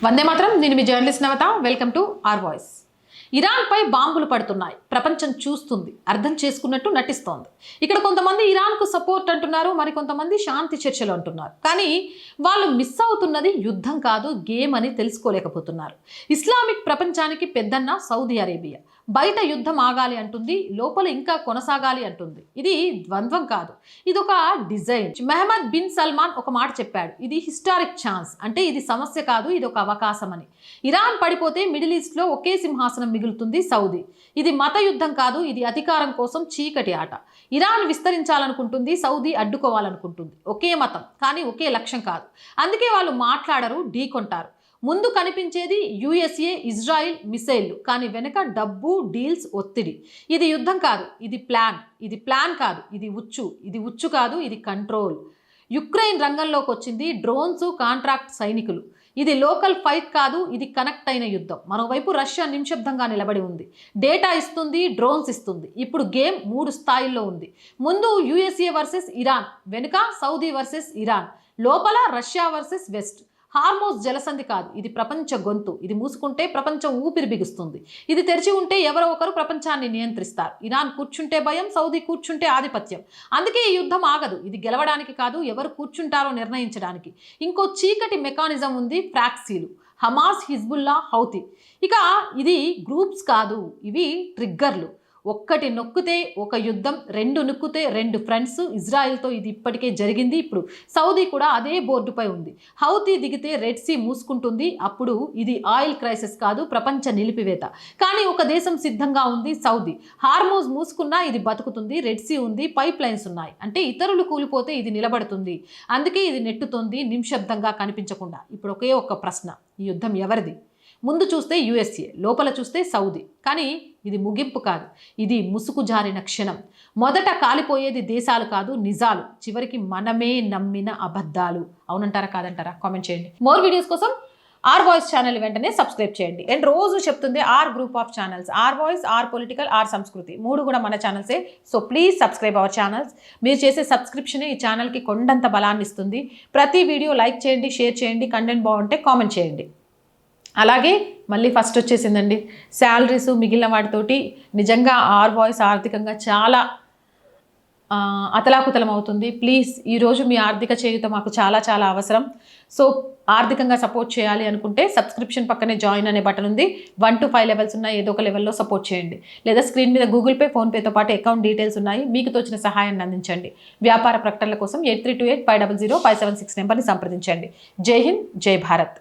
వందే మాత్రం. నేను మీ journalist Navata. Welcome to R Voice. ఇరాన్పై బాంబులు పడుతున్నాయి, ప్రపంచం చూస్తుంది, అర్థం చేసుకున్నట్టు నటిస్తోంది. ఇక్కడ కొంతమంది ఇరాన్కు సపోర్ట్ అంటున్నారు, మరి కొంతమంది శాంతి చర్చలు అంటున్నారు. కానీ వాళ్ళు మిస్ అవుతున్నది యుద్ధం కాదు, గేమ్ అని తెలుసుకోలేకపోతున్నారు. ఇస్లామిక్ ప్రపంచానికి పెద్దన్న సౌదీ అరేబియా బయట యుద్ధం ఆగాలి అంటుంది, లోపల ఇంకా కొనసాగాలి అంటుంది. ఇది ద్వంద్వం కాదు, ఇది ఒక డిజైన్. మెహమ్మద్ బిన్ సల్మాన్ ఒక మాట చెప్పాడు, ఇది హిస్టారిక్ ఛాన్స్, అంటే ఇది సమస్య కాదు, ఇది ఒక అవకాశం అని. ఇరాన్ పడిపోతే మిడిల్ ఈస్ట్లో ఒకే సింహాసనం మిగులుతుంది, సౌదీ. ఇది మత యుద్ధం కాదు, ఇది అధికారం కోసం చీకటి ఆట. Iran విస్తరించాలనుకుంటుంది, Saudi అడ్డుకోవాలనుకుంటుంది. ఒకే మతం కానీ ఒకే లక్ష్యం కాదు. అందుకే వాళ్ళు మాట్లాడరు, ఢీకొంటారు. ముందు కనిపించేది యుఎస్ఏ, ఇజ్రాయిల్ మిసైళ్లు, కానీ వెనక డబ్బు, డీల్స్, ఒత్తిడి. ఇది యుద్ధం కాదు, ఇది ప్లాన్. ఇది ప్లాన్ కాదు, ఇది ఉచ్చు. ఇది ఉచ్చు కాదు, ఇది కంట్రోల్. యుక్రెయిన్ రంగంలోకి వచ్చింది, డ్రోన్స్, కాంట్రాక్ట్ సైనికులు. ఇది లోకల్ ఫైట్ కాదు, ఇది కనెక్ట్ అయిన యుద్ధం. మరోవైపు రష్యా నిశ్శబ్దంగా నిలబడి ఉంది, డేటా ఇస్తుంది, డ్రోన్స్ ఇస్తుంది. ఇప్పుడు గేమ్ 3 స్థాయిల్లో ఉంది. ముందు యుఎస్ఏ వర్సెస్ ఇరాన్, వెనుక సౌదీ వర్సెస్ ఇరాన్, లోపల రష్యా వర్సెస్ వెస్ట్. హార్మోజ్ జలసంధి కాదు, ఇది ప్రపంచ గొంతు. ఇది మూసుకుంటే ప్రపంచం ఊపిరి బిగుస్తుంది. ఇది తెరిచి ఉంటే ఎవరో ఒకరు ప్రపంచాన్ని నియంత్రిస్తారు. ఇరాన్ కూర్చుంటే భయం, సౌదీ కూర్చుంటే ఆధిపత్యం. అందుకే ఈ యుద్ధం ఆగదు. ఇది గెలవడానికి కాదు, ఎవరు కూర్చుంటారో నిర్ణయించడానికి. ఇంకో చీకటి మెకానిజం ఉంది, ఫ్రాక్సీలు. Hamas, Hezbollah, Houthi. ఇక ఇది గ్రూప్స్ కాదు, ఇవి ట్రిగ్గర్లు. ఒక్కటి నొక్కితే ఒక యుద్ధం, 2 నొక్కితే 2 ఫ్రంట్స్. ఇజ్రాయెల్తో ఇది ఇప్పటికే జరిగింది. ఇప్పుడు సౌదీ కూడా అదే బోర్డుపై ఉంది. హౌతీ దిగితే రెడ్ సీ మూసుకుంటుంది. అప్పుడు ఇది ఆయిల్ క్రైసిస్ కాదు, ప్రపంచ నిలిపివేత. కానీ ఒక దేశం సిద్ధంగా ఉంది, సౌదీ. హార్మోజ్ మూసుకున్నా ఇది బతుకుతుంది, రెడ్ సీ ఉంది, పైప్ లైన్స్ ఉన్నాయి. అంటే ఇతరులు కూలిపోతే ఇది నిలబడుతుంది. అందుకే ఇది నెట్టుతోంది, నిశ్శబ్దంగా కనిపించకుండా. ఇప్పుడు ఒకే ఒక్క ప్రశ్న, ఈ యుద్ధం ఎవరిది? ముందు చూస్తే యుఎస్ఏ, లోపల చూస్తే సౌదీ. కానీ ఇది ముగింపు కాదు, ఇది ముసుగు జారిన క్షణం. మొదట కాలిపోయేది దేశాలు కాదు, నిజాలు. చివరికి మనమే నమ్మిన అబద్ధాలు. అవునంటారా కాదంటారా? కామెంట్ చేయండి. మోర్ వీడియోస్ కోసం ఆర్ వాయిస్ ఛానల్ వెంటనే సబ్స్క్రైబ్ చేయండి. అండ్ రోజు చెప్తుంది R group of channels, R Voice, R Political, R Sanskriti. 3 కూడా మన ఛానల్సే. So please subscribe our channels. మీరు చేసే సబ్స్క్రిప్షన్ ఈ ఛానల్కి కొండంత బలాన్ని ఇస్తుంది. ప్రతి వీడియో లైక్ చేయండి, షేర్ చేయండి, కంటెంట్ బాగుంటే కామెంట్ చేయండి. అలాగే మళ్ళీ ఫస్ట్ వచ్చేసిందండి శాలరీస్, మిగిలిన వాటితోటి నిజంగా ఆర్ వాయిస్ ఆర్థికంగా చాలా అతలాకుతలం అవుతుంది. ప్లీజ్ ఈరోజు మీ ఆర్థిక చేయుత మాకు చాలా చాలా అవసరం. సో ఆర్థికంగా సపోర్ట్ చేయాలి అనుకుంటే సబ్స్క్రిప్షన్ పక్కనే జాయిన్ అనే బటన్ ఉంది. 1 to 5 లెవెల్స్ ఉన్నాయి, ఏదో ఒక లెవెల్లో సపోర్ట్ చేయండి. లేదా స్క్రీన్ మీద గూగుల్ పే, ఫోన్పేతో పాటు అకౌంట్ డీటెయిల్స్ ఉన్నాయి. మీకు తోచిన సహాయాన్ని అందించండి. వ్యాపార ప్రకటనల కోసం 8328500576 నెంబర్ని సంప్రదించండి. జై హింద్, జై భారత్.